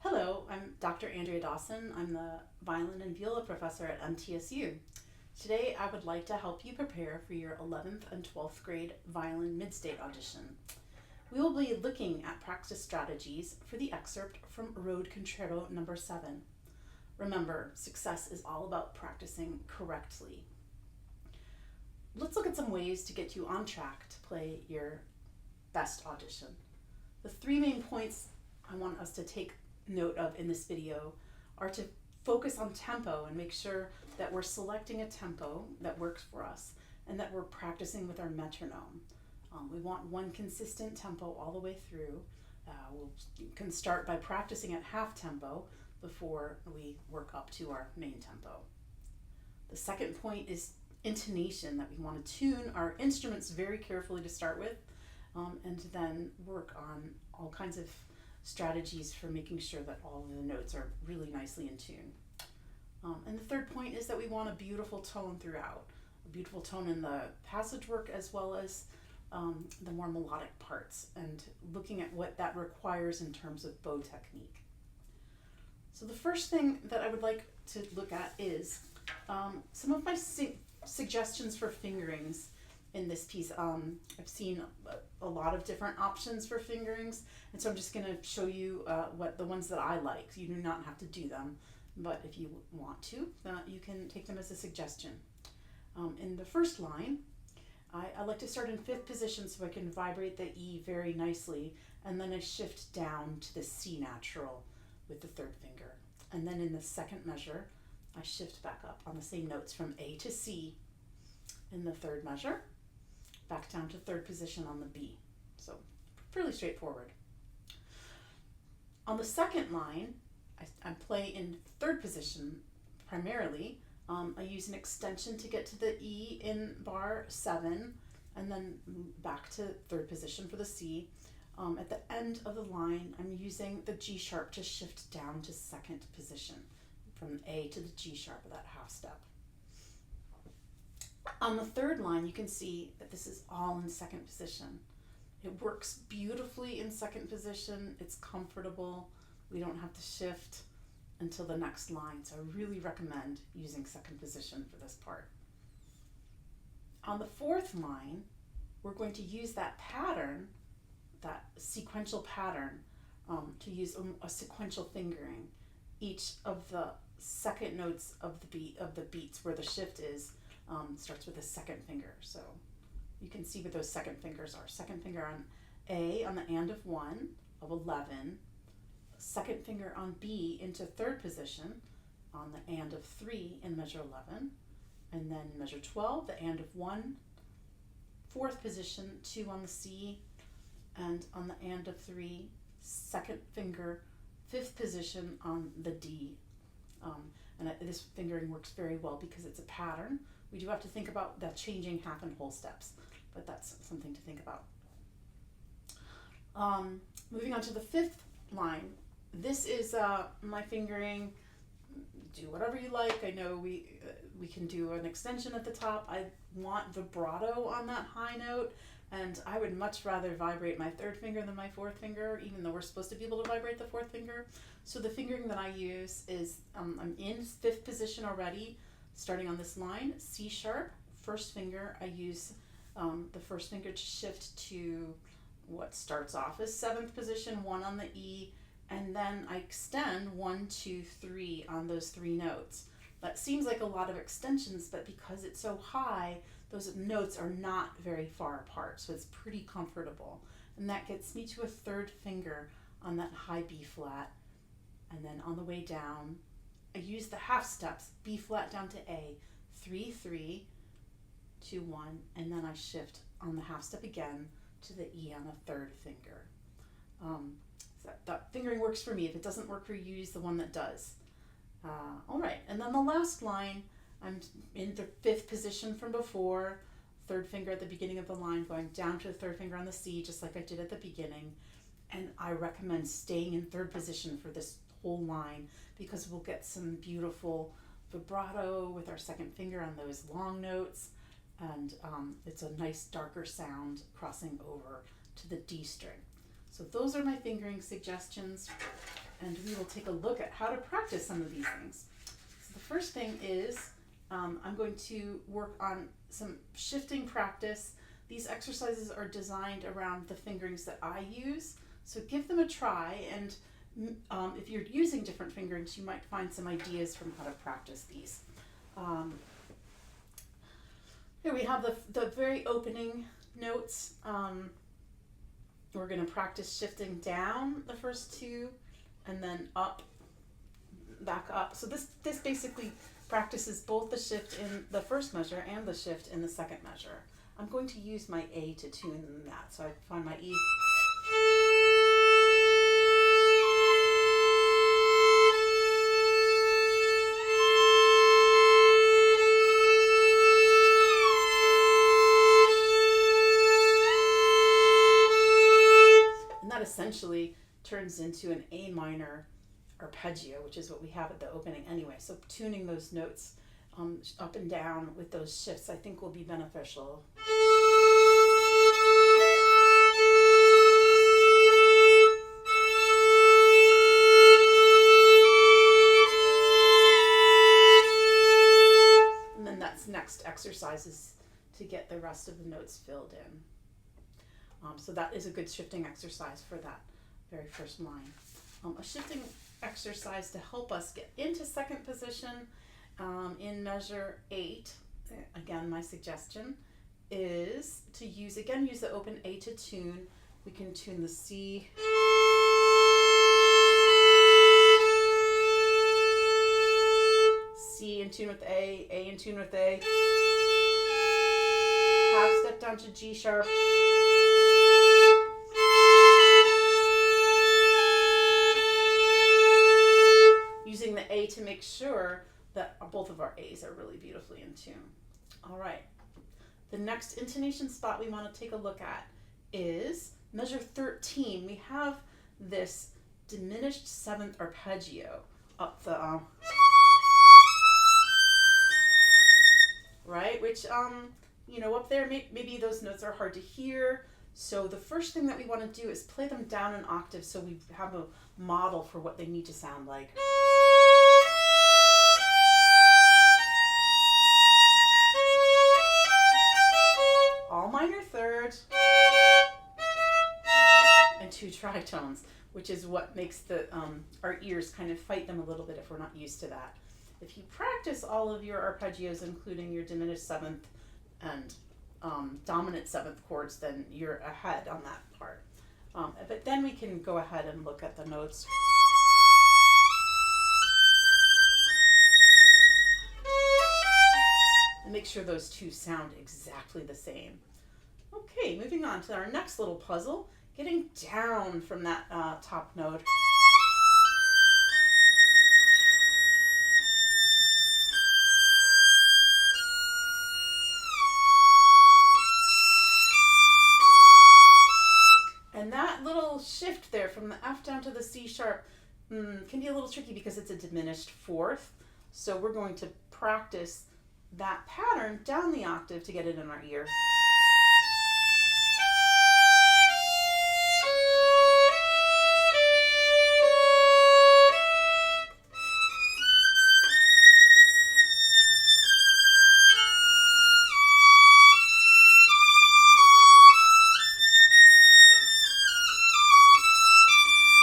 Hello, I'm Dr. Andrea Dawson. I'm the violin and viola professor at MTSU. Today I would like to help you prepare for your 11th and 12th grade Violin MidState audition. We will be looking at practice strategies for the excerpt from Road Concerto No. 7. Remember, success is all about practicing correctly. Let's look at some ways to get you on track to play your best audition. The three main points I want us to take note of in this video are to focus on tempo and make sure that we're selecting a tempo that works for us and that we're practicing with our metronome. We want one consistent tempo all the way through. You can start by practicing at half tempo before we work up to our main tempo. The second point is intonation, that we want to tune our instruments very carefully to start with, and then work on all kinds of strategies for making sure that all of the notes are really nicely in tune. And the third point is that we want a beautiful tone throughout, a beautiful tone in the passage work as well as the more melodic parts, and looking at what that requires in terms of bow technique. So the first thing that I would like to look at is some of my suggestions for fingerings in this piece. I've seen a lot of different options for fingerings, and so I'm just going to show you what the ones that I like. You do not have to do them, but if you want to, you can take them as a suggestion. In the first line, I like to start in fifth position so I can vibrate the E very nicely, and then I shift down to the C natural with the third finger. And then in the second measure, I shift back up on the same notes from A to C. In the third measure, back down to third position on the B. So fairly straightforward. On the second line, I play in third position primarily. I use an extension to get to the E in bar 7, and then back to third position for the C. At the end of the line, I'm using the G sharp to shift down to second position from A to the G sharp of that half step. On the third line, you can see that this is all in second position. It works beautifully in second position. It's comfortable. We don't have to shift until the next line, so I really recommend using second position for this part. On the fourth line, we're going to use that pattern, that sequential pattern, to use a sequential fingering. Each of the second notes of the beats where the shift is starts with a second finger. So you can see what those second fingers are. Second finger on A on the and of 1 of 11, second finger on B into third position on the and of 3 in measure 11, and then measure 12, the and of 1, fourth position, 2 on the C, and on the and of 3, second finger, fifth position on the D. This fingering works very well because it's a pattern. We do have to think about that changing half and whole steps, but that's something to think about. Moving on to the fifth line, this is my fingering. Do whatever you like. I know we can do an extension at the top. I want vibrato on that high note, and I would much rather vibrate my third finger than my fourth finger, even though we're supposed to be able to vibrate the fourth finger. So the fingering that I use is, I'm in fifth position already, starting on this line, C sharp, first finger. I use the first finger to shift to what starts off as seventh position, 1 on the E, and then I extend 1, 2, 3 on those 3 notes. That seems like a lot of extensions, but because it's so high, those notes are not very far apart, so it's pretty comfortable. And that gets me to a third finger on that high B flat. And then on the way down, I use the half steps, B flat down to A, 3, 3, 2, 1, and then I shift on the half step again to the E on a third finger. So that fingering works for me. If it doesn't work for you, use the one that does. All right, and then the last line, I'm in the fifth position from before, third finger at the beginning of the line, going down to the third finger on the C, just like I did at the beginning. And I recommend staying in third position for this whole line because we'll get some beautiful vibrato with our second finger on those long notes, and it's a nice darker sound crossing over to the D string. So those are my fingering suggestions. and we will take a look at how to practice some of these things. So the first thing is I'm going to work on some shifting practice. These exercises are designed around the fingerings that I use, so give them a try, and if you're using different fingerings, you might find some ideas from how to practice these. Here we have the very opening notes. We're going to practice shifting down the first two and then up, back up. So this basically practices both the shift in the first measure and the shift in the second measure. I'm going to use my A to tune that. So I find my E. Essentially turns into an A minor arpeggio, which is what we have at the opening anyway. So tuning those notes up and down with those shifts, I think, will be beneficial. And then that's next exercises to get the rest of the notes filled in. So that is a good shifting exercise for that very first line. A shifting exercise to help us get into second position in measure 8, again my suggestion, is to use the open A to tune. We can tune the C, C in tune with A in tune with A, half step down to G sharp, using the A to make sure that both of our A's are really beautifully in tune. All right, the next intonation spot we want to take a look at is measure 13. We have this diminished seventh arpeggio up the, right, which, up there, maybe those notes are hard to hear. So the first thing that we want to do is play them down an octave so we have a model for what they need to sound like. All minor thirds and 2 tritones, which is what makes our ears kind of fight them a little bit if we're not used to that. If you practice all of your arpeggios, including your diminished seventh and dominant seventh chords, then you're ahead on that part. But then we can go ahead and look at the notes. And make sure those two sound exactly the same. Okay, moving on to our next little puzzle, getting down from that top note. And that little shift there from the F down to the C sharp can be a little tricky because it's a diminished fourth. So we're going to practice that pattern down the octave to get it in our ear.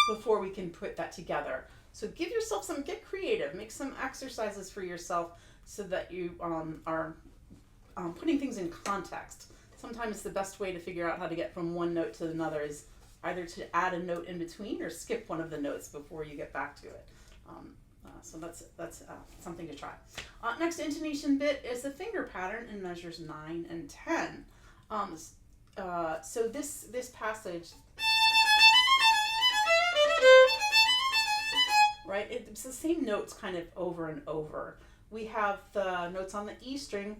Before we can put that together. So give yourself get creative, make some exercises for yourself so that you are putting things in context. Sometimes the best way to figure out how to get from one note to another is either to add a note in between or skip one of the notes before you get back to it. So that's something to try. Next intonation bit is the finger pattern in measures 9 and 10. So this passage, right? It's the same notes kind of over and over. We have the notes on the E string,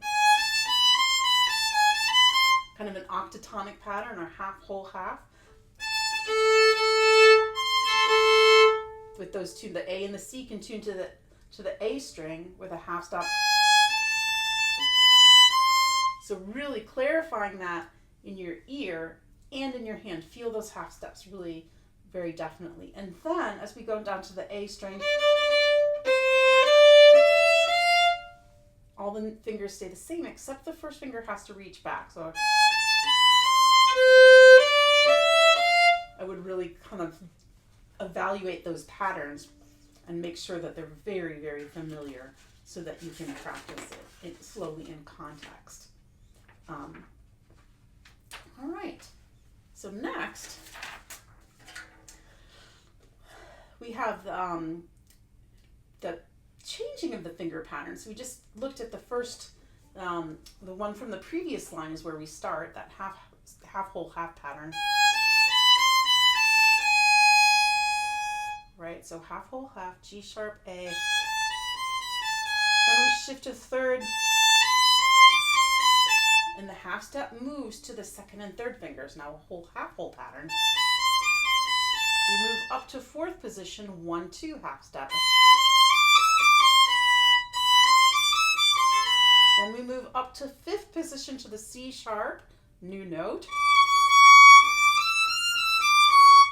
kind of an octatonic pattern, or half, whole, half. With those two, the A and the C can tune to the A string with a half stop. So really clarifying that in your ear and in your hand. Feel those half steps really very definitely. And then as we go down to the A string, all the fingers stay the same except the first finger has to reach back. So I would really kind of evaluate those patterns and make sure that they're very, very familiar so that you can practice it slowly in context. All right, so next we have the changing of the finger patterns. We just looked at the first, the one from the previous line is where we start, that half whole half pattern. Right, so half whole half, G sharp, A. Then we shift to third, and the half step moves to the second and third fingers. Now a whole half whole pattern. We move up to fourth position, 1, 2 half step. Then we move up to fifth position to the C sharp, new note.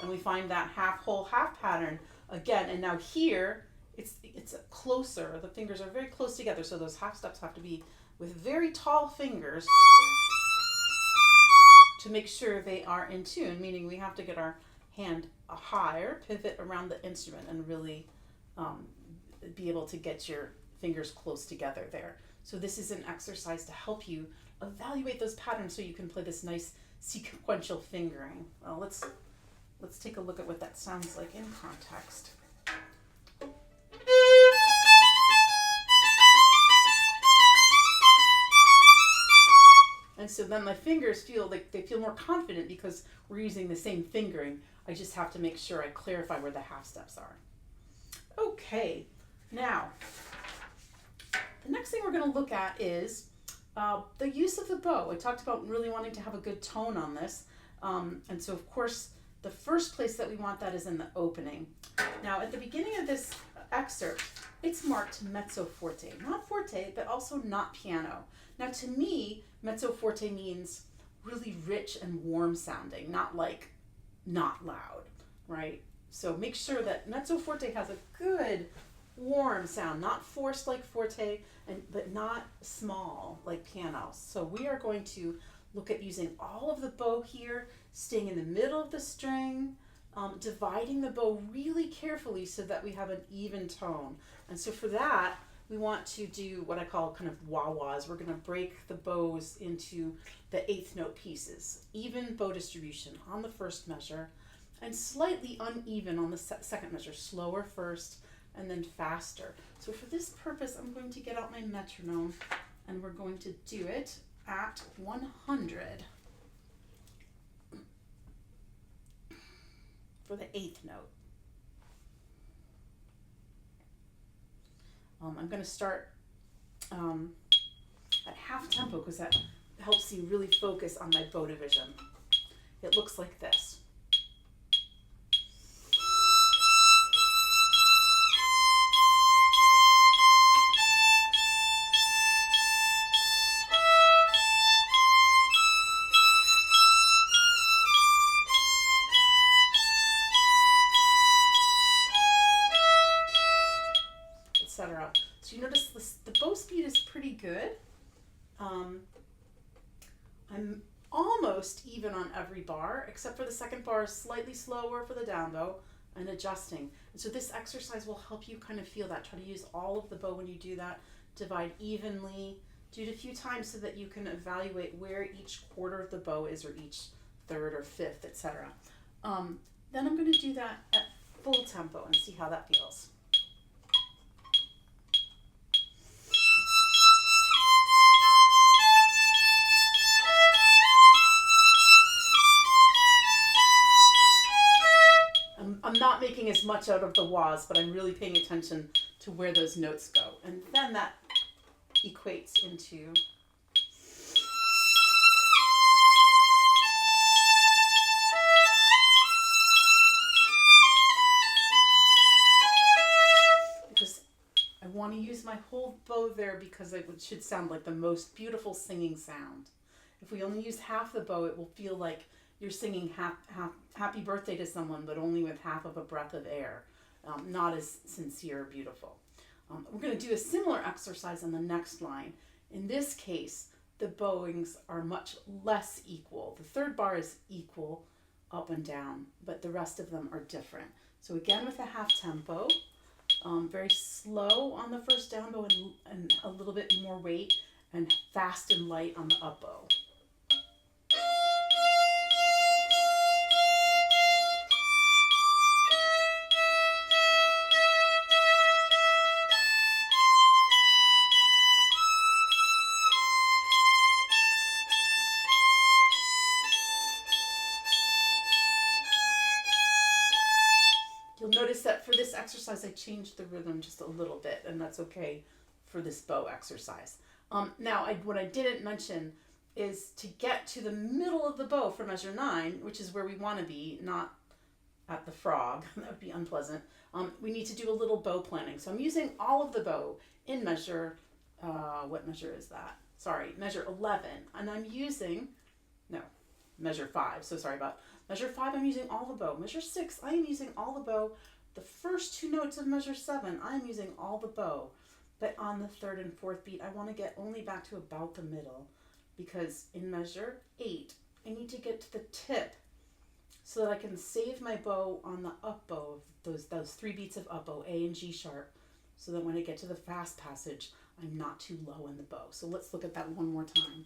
And we find that half whole half pattern again. And now here, it's closer. The fingers are very close together, so those half steps have to be with very tall fingers to make sure they are in tune, meaning we have to get our hand higher, pivot around the instrument, and really be able to get your fingers close together there. So this is an exercise to help you evaluate those patterns so you can play this nice sequential fingering. Well, let's take a look at what that sounds like in context. And so then my fingers feel like they feel more confident because we're using the same fingering. I just have to make sure I clarify where the half steps are. Okay, now the next thing we're going to look at is the use of the bow. I talked about really wanting to have a good tone on this. And so of course, the first place that we want that is in the opening. Now at the beginning of this excerpt, it's marked mezzo forte. Not forte, but also not piano. Now to me, mezzo forte means really rich and warm sounding, not like not loud, right? So make sure that mezzo forte has a good warm sound, not forced like forte, but not small like piano. So we are going to look at using all of the bow here, staying in the middle of the string, dividing the bow really carefully so that we have an even tone. And so for that, we want to do what I call kind of wah-wahs. We're going to break the bows into the eighth note pieces. Even bow distribution on the first measure and slightly uneven on the second measure. Slower first and then faster. So for this purpose, I'm going to get out my metronome and we're going to do it at 100 for the eighth note. I'm going to start at half tempo because that helps you really focus on my bow division. It looks like this. So you notice the bow speed is pretty good. I'm almost even on every bar, except for the second bar is slightly slower for the down bow and adjusting. And so this exercise will help you kind of feel that. Try to use all of the bow when you do that. Divide evenly. Do it a few times so that you can evaluate where each quarter of the bow is or each third or fifth, etc. Then I'm going to do that at full tempo and see how that feels. I'm not making as much out of the wahs, but I'm really paying attention to where those notes go. And then that equates into because I want to use my whole bow there because it should sound like the most beautiful singing sound. If we only use half the bow, it will feel like you're singing happy birthday to someone, but only with half of a breath of air. Not as sincere or beautiful. We're going to do a similar exercise on the next line. In this case, the bowings are much less equal. The third bar is equal up and down, but the rest of them are different. So again, with a half tempo, very slow on the first down bow and a little bit more weight, and fast and light on the up bow. You'll notice that for this exercise, I changed the rhythm just a little bit, and that's okay for this bow exercise. Now, what I didn't mention is to get to the middle of the bow for measure 9, which is where we want to be, not at the frog. That would be unpleasant. We need to do a little bow planning. So I'm using all of the bow in measure, what measure is that? Sorry, measure 11. And I'm using, no, measure 5. So sorry about measure 5, I'm using all the bow. Measure 6, I am using all the bow. The first 2 notes of measure 7, I'm using all the bow. But on the 3rd and 4th beat, I want to get only back to about the middle, because in measure 8, I need to get to the tip so that I can save my bow on the up bow of those 3 beats of up bow, A and G sharp, so that when I get to the fast passage, I'm not too low in the bow. So let's look at that one more time.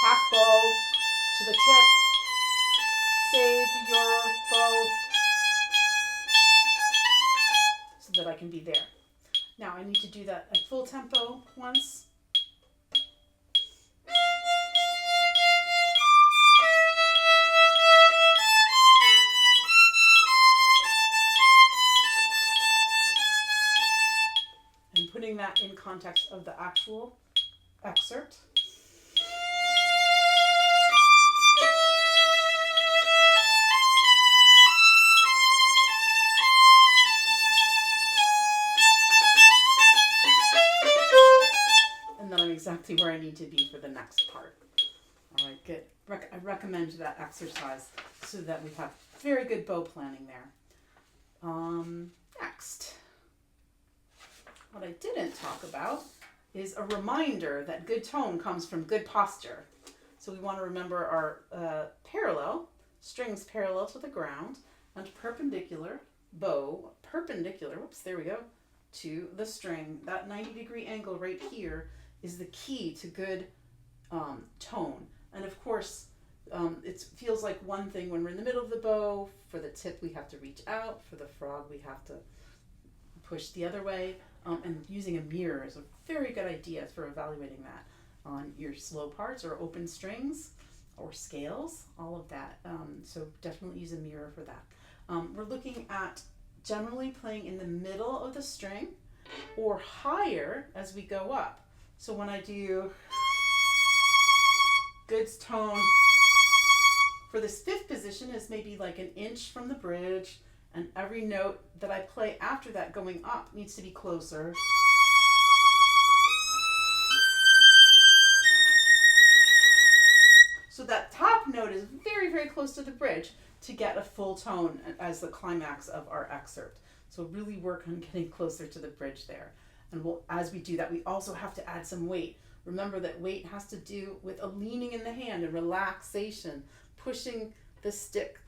Half bow to the tip, save your bow so that I can be there. Now I need to do that at full tempo once. And putting that in context of the actual excerpt. Exactly where I need to be for the next part. All right, good. I recommend that exercise so that we have very good bow planning there. Next, what I didn't talk about is a reminder that good tone comes from good posture. So we want to remember our parallel, strings parallel to the ground, and perpendicular, bow perpendicular, whoops, there we go, to the string. That 90-degree angle right here is the key to good tone. And of course, it feels like one thing when we're in the middle of the bow. For the tip, we have to reach out. For the frog, we have to push the other way. And using a mirror is a very good idea for evaluating that on your slow parts or open strings or scales, all of that. So definitely use a mirror for that. We're looking at generally playing in the middle of the string or higher as we go up. So when I do good tone for this 5th position is maybe like an inch from the bridge, and every note that I play after that going up needs to be closer. So that top note is very, very close to the bridge to get a full tone as the climax of our excerpt. So really work on getting closer to the bridge there. And as we do that, we also have to add some weight. Remember that weight has to do with a leaning in the hand and relaxation, pushing the stick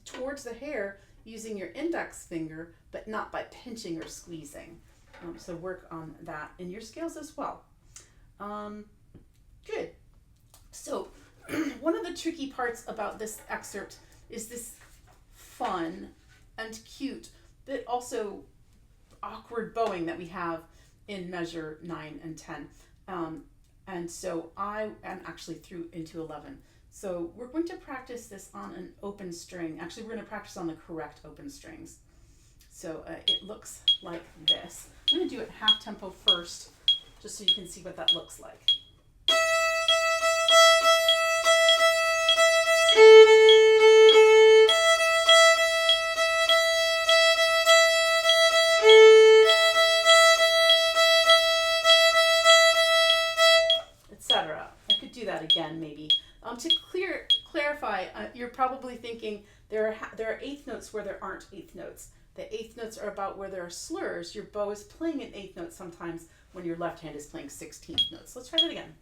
towards the hair using your index finger, but not by pinching or squeezing. So work on that in your scales as well. Good. So one of the tricky parts about this excerpt is this fun and cute, but also awkward bowing that we have in measure 9 and 10. And so I am actually through into 11. So we're going to practice this on an open string. Actually, we're going to practice on the correct open strings. So it looks like this. I'm going to do it half tempo first, just so you can see what that looks like. again maybe. To clarify, you're probably thinking there are eighth notes where there aren't eighth notes. The eighth notes are about where there are slurs. Your bow is playing an eighth note sometimes when your left hand is playing 16th notes. Let's try that again.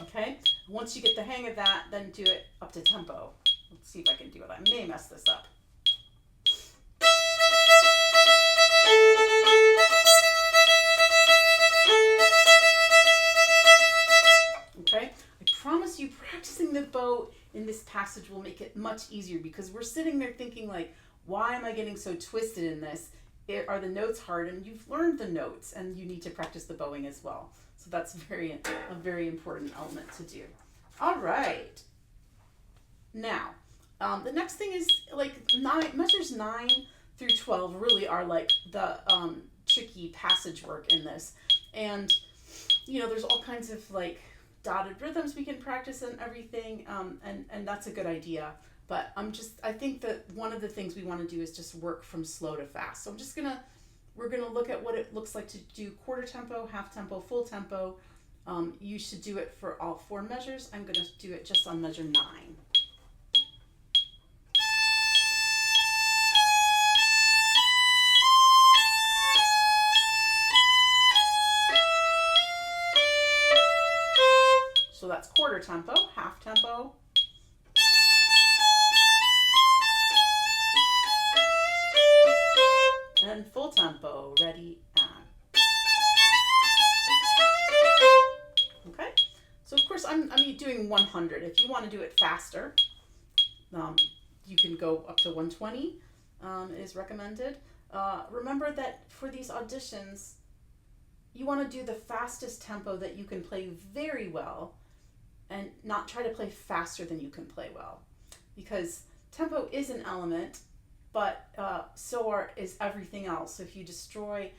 Okay, once you get the hang of that, then do it up to tempo. Let's see if I can do it. I may mess this up. Okay, I promise you practicing the bow in this passage will make it much easier, because we're sitting there thinking like, why am I getting so twisted in this? Are the notes hard? And you've learned the notes and you need to practice the bowing as well. So that's a very important element to do. All right. Now, the next thing is like measures 9 through 12 really are like the tricky passage work in this. And, you know, there's all kinds of like dotted rhythms we can practice and everything, and that's a good idea. But I think that one of the things we want to do is just work from slow to fast. So we're gonna look at what it looks like to do quarter tempo, half tempo, full tempo. You should do it for all 4 measures. I'm gonna do it just on measure 9. So that's quarter tempo, half tempo, and full tempo. Ready, and. Okay, so of course I'm doing 100. If you want to do it faster, you can go up to 120, is recommended. Remember that for these auditions, you want to do the fastest tempo that you can play very well, and not try to play faster than you can play well, because tempo is an element, but so is everything else. So if you destroy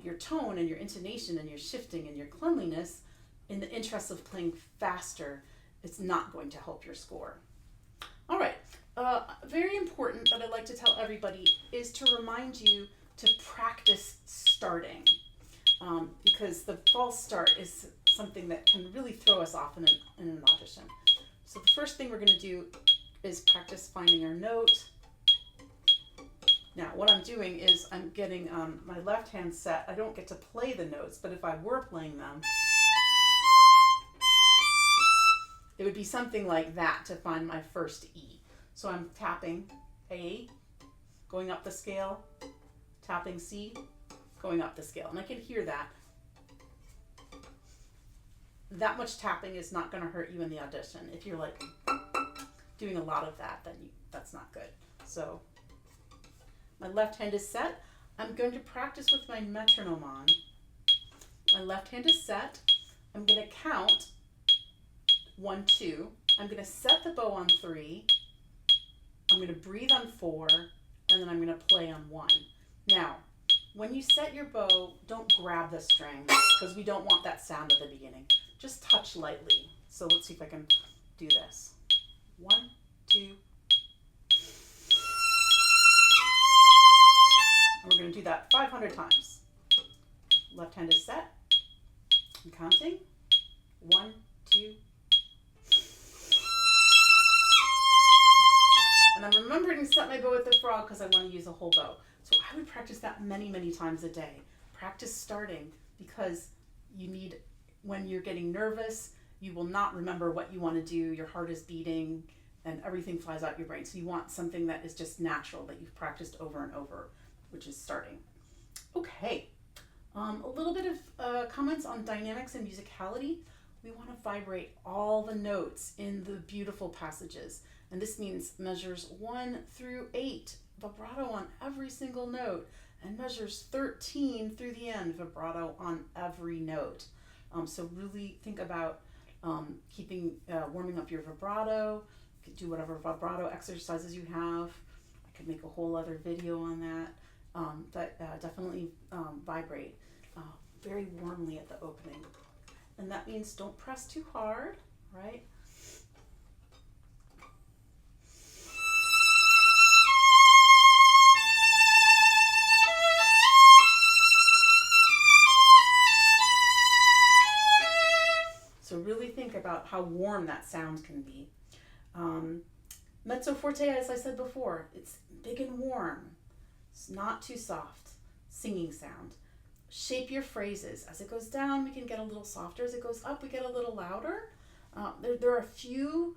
your tone and your intonation and your shifting and your cleanliness in the interest of playing faster, it's not going to help your score. All right, very important that I'd like to tell everybody is to remind you to practice starting, because the false start is something that can really throw us off in an audition. So the first thing we're going to do is practice finding our note. Now what I'm doing is I'm getting my left hand set. I don't get to play the notes, but if I were playing them, it would be something like that to find my first E. So I'm tapping A, going up the scale, tapping C, going up the scale, and I can hear that. That much tapping is not going to hurt you in the audition. If you're like doing a lot of that, then that's not good. So my left hand is set. I'm going to practice with my metronome on. My left hand is set. I'm going to count 1, 2. I'm going to set the bow on 3. I'm going to breathe on 4, and then I'm going to play on 1. Now, when you set your bow, don't grab the string, because we don't want that sound at the beginning. Just touch lightly. So let's see if I can do this. 1, 2. And we're going to do that 500 times. Left hand is set. I'm counting. 1, 2. And I'm remembering to set my bow with the frog because I want to use a whole bow. So I would practice that many, many times a day. Practice starting, because you need, when you're getting nervous, you will not remember what you want to do. Your heart is beating and everything flies out your brain. So you want something that is just natural, that you've practiced over and over, which is starting. Okay, a little bit of comments on dynamics and musicality. We want to vibrate all the notes in the beautiful passages. And this means measures 1 through 8, vibrato on every single note, and measures 13 through the end, vibrato on every note. So really think about warming up your vibrato. You can do whatever vibrato exercises you have. I could make a whole other video on that. But definitely vibrate very warmly at the opening. And that means don't press too hard. right? So really think about how warm that sound can be. Mezzo forte, as I said before, it's big and warm. It's not too soft. Singing sound. Shape your phrases. As it goes down, we can get a little softer. As it goes up, we get a little louder. There are a few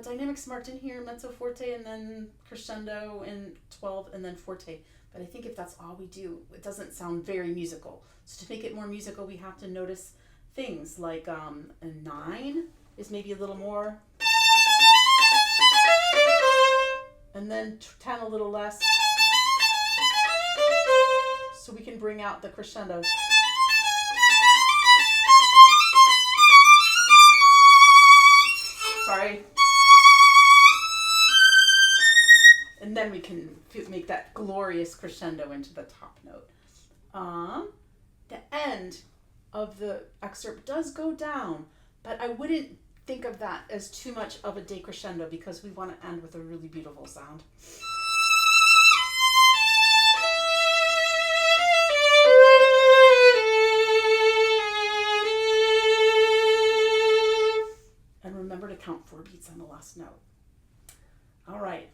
dynamics marked in here, mezzo forte and then crescendo and 12 and then forte. But I think if that's all we do, it doesn't sound very musical. So to make it more musical, we have to notice things like a 9 is maybe a little more, and then 10 a little less, so we can bring out the crescendo. Sorry. And then we can make that glorious crescendo into the top note. The end of the excerpt does go down, but I wouldn't think of that as too much of a decrescendo because we want to end with a really beautiful sound. And remember to count 4 beats on the last note. All right,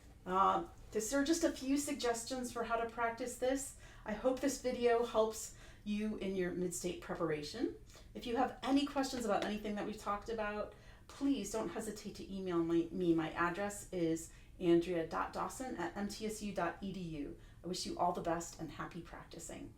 these are just a few suggestions for how to practice this. I hope this video helps you in your mid-state preparation. If you have any questions about anything that we've talked about, please don't hesitate to email me. My address is andrea.dawson@mtsu.edu. I wish you all the best and happy practicing.